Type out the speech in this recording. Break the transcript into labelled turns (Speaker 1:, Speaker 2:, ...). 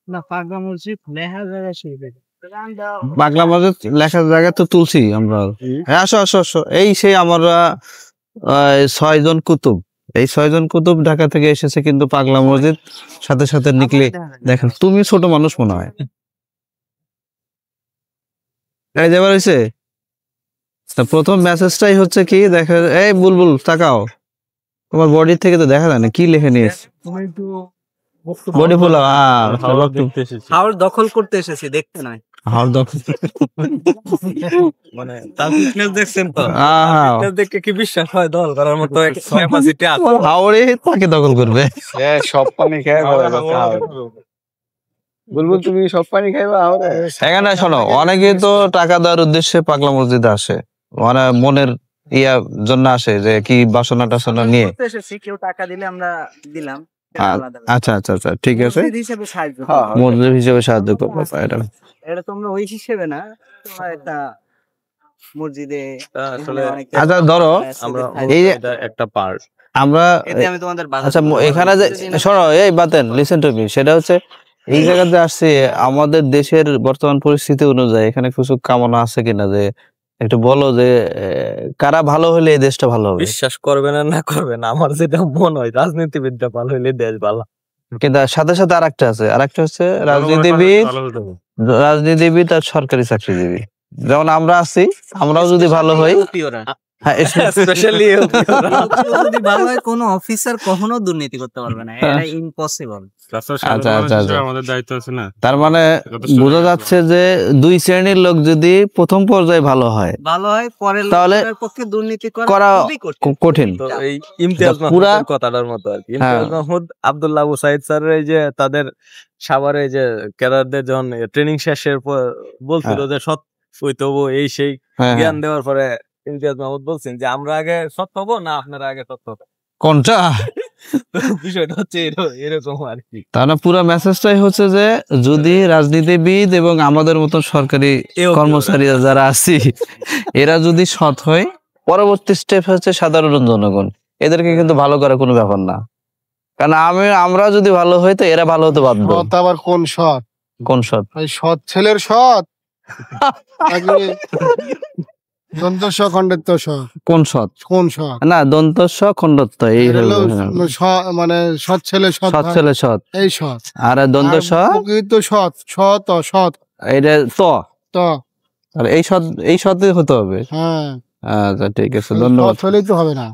Speaker 1: না পাগলা মসজিদ লেখা জায়গা শিখবে
Speaker 2: পাগলা মসজিদ লেখার জায়গা তো তুলছি আমরা। হ্যাঁ আসো আসো আসো, এই সেই আমরা 6 জন কুতুব, এই 6 জন কুতুব ঢাকা থেকে এসেছে কিন্তু পাগলা মসজিদ সাথে সাথে নিকলে। দেখেন তুমি ছোট মানুষ মনে হয়, এই যাবার হয়েছে। প্রথম মেসেজটাই হচ্ছে কি দেখে, এই বুলবুল তাকাও, তোমার বডি থেকে তো দেখা যায় না কি লিখে নিয়েছে। বডি ফুল
Speaker 1: হাওর দখল করতে এসেছি, দেখতে নয়।
Speaker 2: হাওর দখল
Speaker 3: মানে তার ফিটনেস দেখছেন তো, ফিটনেস দেখে কি বিশ্বাস হয় দল করার মতো ক্যাপাসিটি আছে?
Speaker 2: হাওরে তাকে দখল করবে।
Speaker 4: সব পানি খেয়ে বুলবুল, তুমি সব পানি খাইবা হাওরে?
Speaker 2: এখানে শোনো, অনেকে তো টাকা দেওয়ার উদ্দেশ্যে পাগলা মসজিদে আসে, মানে মনের জন্য আসে যে কি বাসনা টাসনা নিয়ে
Speaker 1: এসেছি, কেউ টাকা দিলে আমরা দিলাম।
Speaker 2: আচ্ছা আচ্ছা আচ্ছা ঠিক আছে,
Speaker 1: মসজিদ হিসেবে সাহায্য
Speaker 2: মসজিদ হিসেবে সাহায্য করবো।
Speaker 1: এটা তোমরা ওই হিসেবে না, তোমরা একটা মসজিদে
Speaker 3: আসলে
Speaker 2: আচ্ছা ধরো এই যে
Speaker 3: একটা পার্ট
Speaker 2: আমরা,
Speaker 1: আমি তোমাদের
Speaker 2: আচ্ছা এখানে যে শোনো, এই বাতেন লিসেন টু মি, সেটা হচ্ছে এই জায়গাতে আসছে আমাদের দেশের বর্তমান পরিস্থিতি অনুযায়ী এখানে কিছু কামনা আছে কিনা, যে একটু বলো যে কারা ভালো হলে এই দেশটা ভালো হবে।
Speaker 3: বিশ্বাস করবেন না করবেন, আমার যেটা মনে হয় রাজনীতিবিদরা ভালো হলে দেশ ভালো।
Speaker 2: কিন্তু সাথে সাথে আরেকটা আছে, আরেকটা হচ্ছে রাজনীতিবিদ আর সরকারি চাকরিজীবী। যেমন আমরা আছি, আমরাও যদি ভালো হই,
Speaker 3: স্পেশালি
Speaker 1: যদি ভালো হয়, কোনো অফিসার কখনো দুর্নীতি করতে পারবে না, এটা ইম্পসিবল।
Speaker 4: আমাদের দায়িত্ব আছে না।
Speaker 2: তার মানে বোঝা যাচ্ছে যে দুই শ্রেণীর লোক যদি প্রথম পর্যায়ে ভালো হয়
Speaker 1: পরের
Speaker 2: তাহলে
Speaker 1: পক্ষে দুর্নীতি
Speaker 2: করা খুব কঠিন।
Speaker 3: তো এই ইমতিয়াজ মাহমুদের কথাটার মতো আর কি। ইমতিয়াজ মাহমুদ, আব্দুল্লাহ আবু সাইদ স্যার, এই যে তাদের সাভারে যে ক্যাডারদের যখন ট্রেনিং শেষের পর বলছিল যে সৎ হইতে হবো, এই সেই জ্ঞান দেওয়ার পরে ইমতিয়াজ মাহমুদ বলছেন যে আমরা আগে সৎ হবো না আপনারা আগে সৎ হবো।
Speaker 2: কোনটা
Speaker 3: বিষয়টা হচ্ছে এরকম আর কি।
Speaker 2: তাহলে পুরো মেসেজটাই হচ্ছে যে যদি রাজনীতিবিদ এবং আমাদের মতো সরকারি কর্মচারী যারা আছি এরা যদি সৎ হয়, পরবর্তী স্টেপ হচ্ছে সাধারণ জনগণ, এদেরকে কিন্তু ভালো করা কোনো ব্যাপার না। কারণ আমরা যদি ভালো হই তো এরা ভালো হতে বাধ্য।
Speaker 4: আবার কোন সৎ?
Speaker 2: কোন সৎ?
Speaker 4: সৎ ছেলের সৎ, দন্তস্ব খণ্ডত্ব সৎ।
Speaker 2: কোন সৎ?
Speaker 4: কোন সৎ
Speaker 2: না, দন্তস্ব খণ্ডত্ব এই হলো
Speaker 4: মানে সৎ ছেলে সৎ,
Speaker 2: সৎ ছেলে সৎ,
Speaker 4: এই সৎ।
Speaker 2: আর দন্তস্ব
Speaker 4: প্রকৃত সৎ, সৎ অসৎ,
Speaker 2: এটা তো
Speaker 4: তো
Speaker 2: আর এই সৎ, এই সৎই হতে হবে।
Speaker 4: হ্যাঁ
Speaker 2: আচ্ছা ঠিক আছে, ধন্যবাদ।
Speaker 4: হলেই তো হবে না।